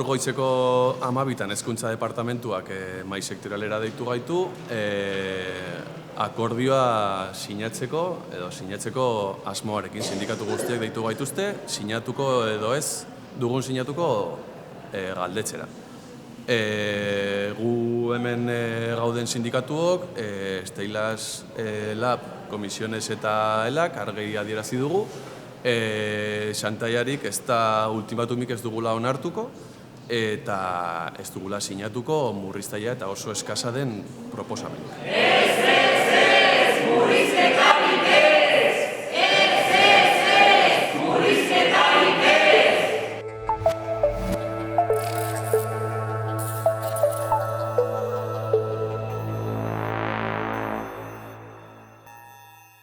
goizeko 12 hezkuntza departamentuak mahai sektorialera deitu gaitu, akordioa sinatzeko asmoarekin. Sindikatu guztiak deitu gaituzte, sinatuko edo ez, dugun sinatuko galdetzera. Gu hemen gauden sindikatuok, Steilas Lab, Komisiones eta Elak, argi adierazi dugu, xantaiarik ez da ultimatumik ez dugula onartuko, eta ez dugula sinatuko murriztaia eta oso eskasa den proposamena.